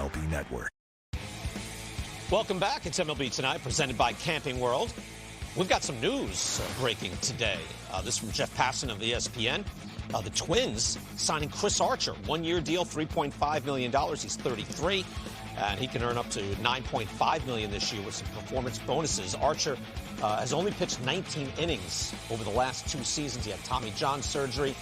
MLB Network. Welcome back. It's MLB Tonight, presented by Camping World. We've got some news breaking today. This from Jeff Passan of ESPN. The Twins signing Chris Archer, one-year deal, $3.5 million. He's 33, and he can earn up to $9.5 million this year with some performance bonuses. Archer has only pitched 19 innings over the last 2 seasons. He had Tommy John surgery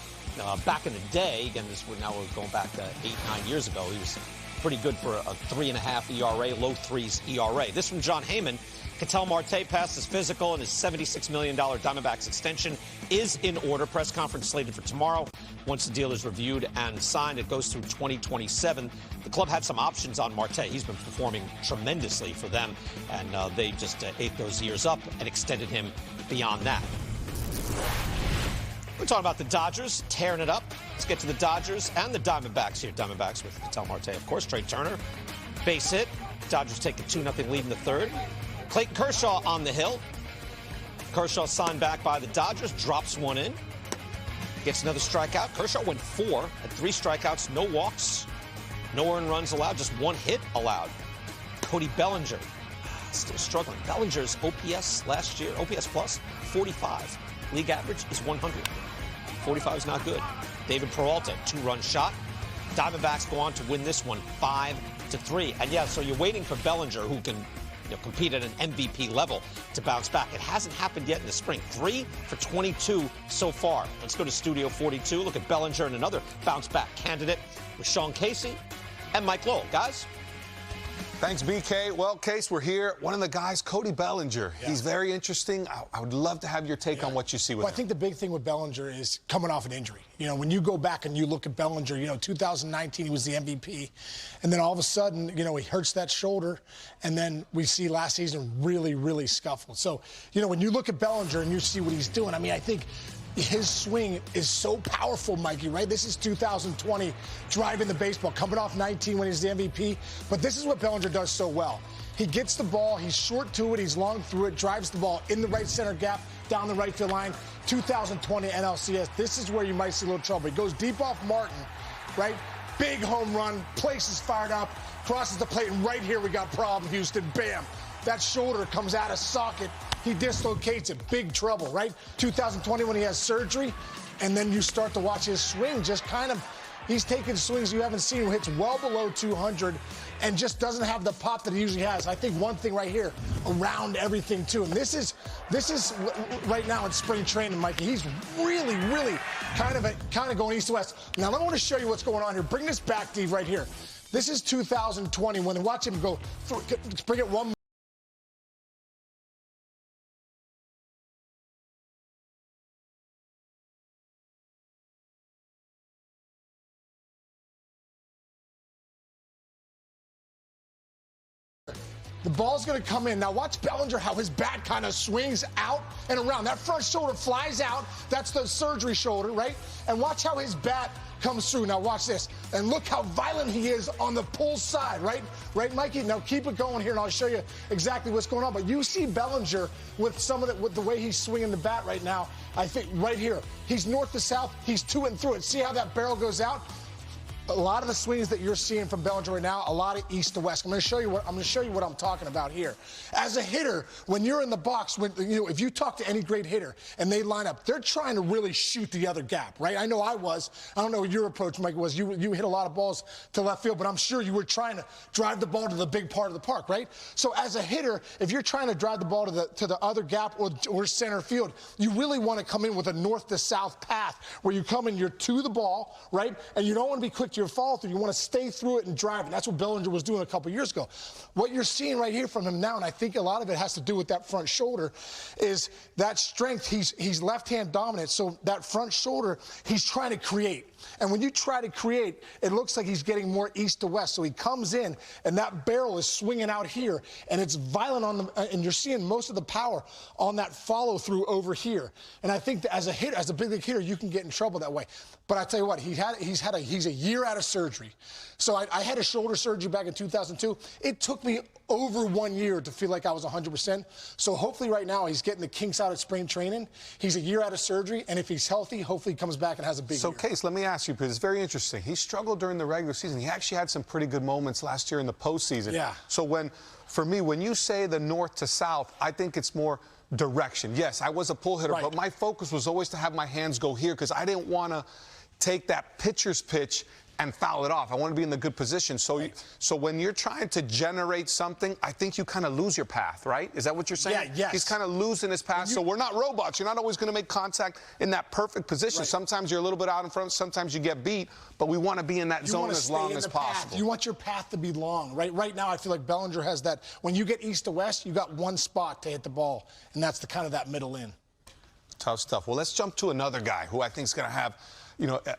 back in the day. Again, we're going back 8-9 years ago. He was pretty good for a 3.5 ERA, low threes ERA. This from John Heyman. Ketel Marte passed his physical, and his $76 million Diamondbacks extension is in order. Press conference slated for tomorrow. Once the deal is reviewed and signed, it goes through 2027. The club had some options on Marte. He's been performing tremendously for them, and they just ate those years up and extended him beyond that. We're talking about the Dodgers tearing it up. Let's get to the Dodgers and the Diamondbacks here. Diamondbacks with Ketel Marte, of course. Trey Turner, base hit. Dodgers take a 2-0 lead in the third. Clayton Kershaw on the hill. Kershaw signed back by the Dodgers, drops one in. Gets another strikeout. Kershaw went 4 at 3 strikeouts, no walks, no earned runs allowed, just 1 hit allowed. Cody Ballinger, still struggling. Bellinger's OPS last year, OPS plus, 45. League average is 100. 45 is not good. David Peralta, 2-run shot. Diamondbacks go on to win this one 5-3. And yeah, so you're waiting for Bellinger, who can compete at an MVP level, to bounce back. It hasn't happened yet in the spring. 3 for 22 so far. Let's go to Studio 42. Look at Bellinger and another bounce-back candidate with Sean Casey and Mike Lowell. Guys? Thanks, BK. Well, Case, we're here. One of the guys, Cody Ballinger. Yeah. He's very interesting. I would love to have your take on what you see with him. I think the big thing with Ballinger is coming off an injury. When you go back and you look at Ballinger, 2019, he was the MVP. And then all of a sudden, he hurts that shoulder. And then we see last season really, really scuffle. So, when you look at Ballinger and you see what he's doing, I think his swing is so powerful, Mikey, right? This is 2020, driving the baseball, coming off 19 when he's the MVP. But this is what Bellinger does so well. He gets the ball, he's short to it, he's long through it, drives the ball in the right center gap, down the right field line. 2020 NLCS, this is where you might see a little trouble. He goes deep off Martin, right? Big home run, place is fired up, crosses the plate, and right here we got problem, Houston, bam. That shoulder comes out of socket. He dislocates it. Big trouble, right? 2020 when he has surgery, and then you start to watch his swing just kind of, he's taking swings you haven't seen, hits well below 200 and just doesn't have the pop that he usually has. I think one thing right here around everything too, and this is right now in spring training, Mikey, he's really kind of going east to west. Now I want to show you what's going on here. Bring this back, Steve, right here. This is 2020 when they watch him go through, bring it one more. The ball's going to come in. Now watch Bellinger, how his bat kind of swings out and around. That front shoulder flies out. That's the surgery shoulder, right? And watch how his bat comes through. Now watch this. And look how violent he is on the pull side, right? Right, Mikey? Now keep it going here, and I'll show you exactly what's going on. But you see Bellinger with with the way he's swinging the bat right now. I think right here, he's north to south. He's to and through it. See how that barrel goes out? A lot of the swings that you're seeing from Bellinger right now, a lot of east to west. I'm going to show you what I'm talking about here. As a hitter, when you're in the box, if you talk to any great hitter and they line up, they're trying to really shoot the other gap, right? I know I was. I don't know what your approach, Mike, was. You hit a lot of balls to left field, but I'm sure you were trying to drive the ball to the big part of the park, right? So as a hitter, if you're trying to drive the ball to the other gap or center field, you really want to come in with a north to south path where you come in, you're to the ball, right? And you don't want to be quick to your follow through. You want to stay through it and drive. And that's what Bellinger was doing a couple years ago. What you're seeing right here from him now, and I think a lot of it has to do with that front shoulder, is that strength. He's left-hand dominant, so that front shoulder, he's trying to create. And when you try to create, it looks like he's getting more east to west. So he comes in, and that barrel is swinging out here, and it's violent on the, and you're seeing most of the power on that follow-through over here. And I think that as a hitter, as a big league hitter, you can get in trouble that way. But I tell you what, he's a year out of surgery. So I had a shoulder surgery back in 2002. It took me over 1 year to feel like I was 100%. So hopefully right now he's getting the kinks out of spring training. He's a year out of surgery, and if he's healthy, hopefully he comes back and has a big year. So, Case, let me ask you, because it's very interesting. He struggled during the regular season. He actually had some pretty good moments last year in the postseason. Yeah. So for me, when you say the north to south, I think it's more direction. Yes, I was a pull hitter, but my focus was always to have my hands go here because I didn't want to take that pitcher's pitch and foul it off. I want to be in the good position. So, so when you're trying to generate something, I think you kind of lose your path, right? Is that what you're saying? Yeah, yes. He's kind of losing his path. So we're not robots. You're not always going to make contact in that perfect position. Sometimes you're a little bit out in front. Sometimes you get beat. But we want to be in that zone as long as possible. You want your path to be long, right? Right now, I feel like Bellinger has that. When you get east to west, you got one spot to hit the ball, and that's the kind of that middle in. Tough stuff. Well, let's jump to another guy who I think is going to have,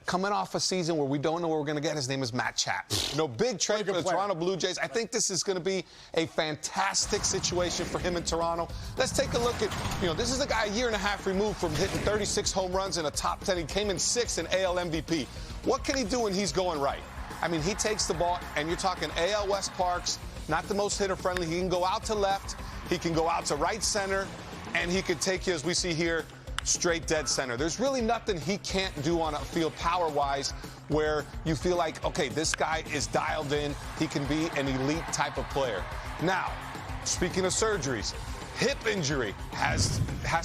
coming off a season where we don't know what we're going to get. His name is Matt Chapman. Big trade for the Toronto Blue Jays. I think this is going to be a fantastic situation for him in Toronto. Let's take a look at, this is a guy a year and a half removed from hitting 36 home runs in a top 10. He came in 6th in AL MVP. What can he do when he's going right? I mean, he takes the ball, and you're talking AL West parks, not the most hitter-friendly. He can go out to left. He can go out to right center, and he could take you, as we see here, straight dead center. There's really nothing he can't do on a field power-wise where you feel like, okay, this guy is dialed in. He can be an elite type of player. Now, speaking of surgeries, hip injury has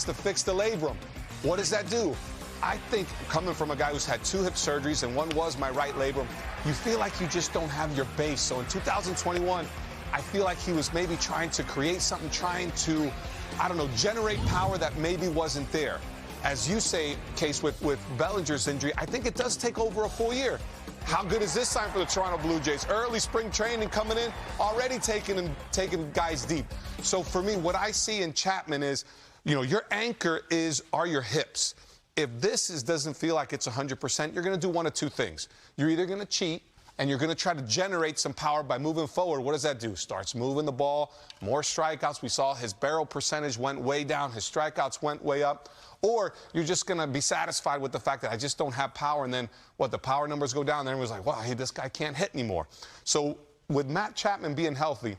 to fix the labrum. What does that do? I think coming from a guy who's had 2 hip surgeries and one was my right labrum, you feel like you just don't have your base. So in 2021, I feel like he was maybe trying to create something, trying to, generate power that maybe wasn't there. As you say, Case, with Bellinger's injury, I think it does take over a full year. How good is this sign for the Toronto Blue Jays? Early spring training coming in, already taking guys deep. So for me, what I see in Chapman is, your anchor are your hips. If this doesn't feel like it's 100%, you're going to do one of 2 things. You're either going to cheat, and you're going to try to generate some power by moving forward. What does that do? Starts moving the ball, more strikeouts. We saw his barrel percentage went way down. His strikeouts went way up. Or you're just going to be satisfied with the fact that I just don't have power, and then, the power numbers go down, and everyone's like, wow, hey, this guy can't hit anymore. So with Matt Chapman being healthy,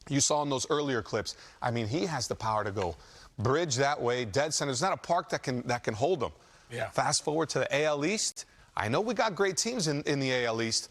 you saw in those earlier clips, I mean, he has the power to go bridge that way, dead center. There's not a park that can hold him. Yeah. Fast forward to the AL East. I know we got great teams in the AL East.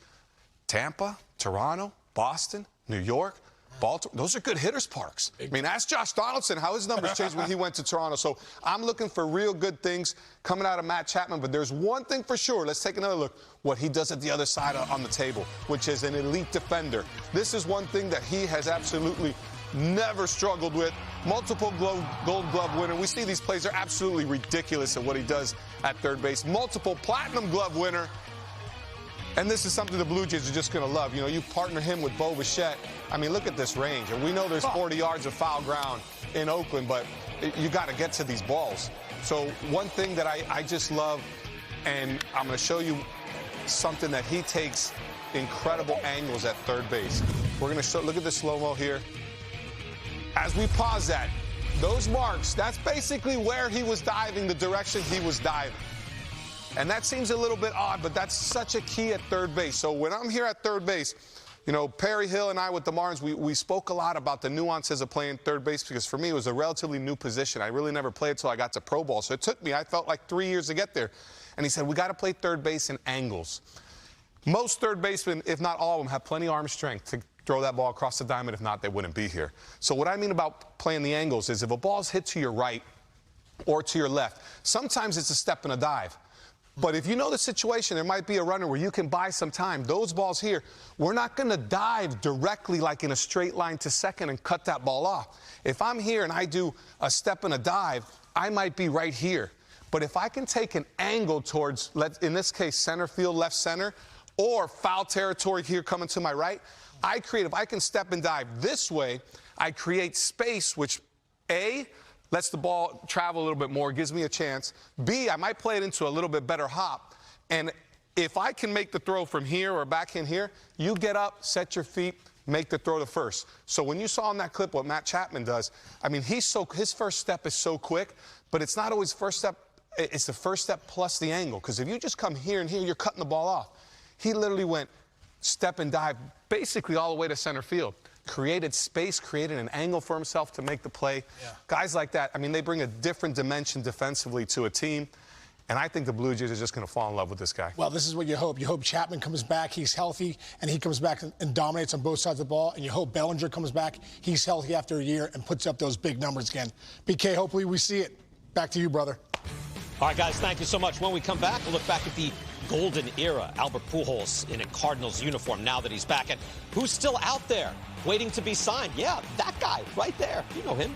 Tampa, Toronto, Boston, New York, Baltimore. Those are good hitters' parks. I mean, ask Josh Donaldson how his numbers changed when he went to Toronto. So I'm looking for real good things coming out of Matt Chapman. But there's one thing for sure. Let's take another look. What he does at the other side on the table, which is an elite defender. This is one thing that he has absolutely never struggled with. Multiple Gold Glove winner. We see these plays are absolutely ridiculous at what he does at third base. Multiple Platinum Glove winner. And this is something the Blue Jays are just going to love. You partner him with Bo Bichette. I mean, look at this range. And we know there's 40 yards of foul ground in Oakland, but you got to get to these balls. So one thing that I just love, and I'm going to show you something that he takes incredible angles at third base. We're going to show, look at the slow-mo here. As we pause that, those marks, that's basically where he was diving, the direction he was diving. And that seems a little bit odd, but that's such a key at third base. So when I'm here at third base, Perry Hill and I with the Marlins, we spoke a lot about the nuances of playing third base because for me it was a relatively new position. I really never played until I got to pro ball. So it took me, I felt like 3 years to get there. And he said, we got to play third base in angles. Most third basemen, if not all of them, have plenty of arm strength to throw that ball across the diamond. If not, they wouldn't be here. So what I mean about playing the angles is if a ball's hit to your right or to your left, sometimes it's a step and a dive. But if you know the situation, there might be a runner where you can buy some time. Those balls here, we're not going to dive directly like in a straight line to second and cut that ball off. If I'm here and I do a step and a dive, I might be right here. But if I can take an angle towards, in this case, center field, left center, or foul territory here coming to my right, if I can step and dive this way, I create space, which, A, lets the ball travel a little bit more, gives me a chance. B, I might play it into a little bit better hop. And if I can make the throw from here or back in here, you get up, set your feet, make the throw to first. So when you saw in that clip what Matt Chapman does, I mean, his first step is so quick, but it's not always first step. It's the first step plus the angle. Because if you just come here and here, you're cutting the ball off. He literally went step and dive basically all the way to center field. Created space, created an angle for himself to make the play. Yeah. Guys like that, I mean, they bring a different dimension defensively to a team. And I think the Blue Jays are just going to fall in love with this guy. Well, this is what you hope. You hope Chapman comes back, he's healthy, and he comes back and dominates on both sides of the ball. And you hope Bellinger comes back, he's healthy after a year, and puts up those big numbers again. BK, hopefully we see it. Back to you, brother. All right, guys, thank you so much. When we come back, we'll look back at the golden era. Albert Pujols in a Cardinals uniform now that he's back. And who's still out there waiting to be signed? Yeah, that guy right there. You know him.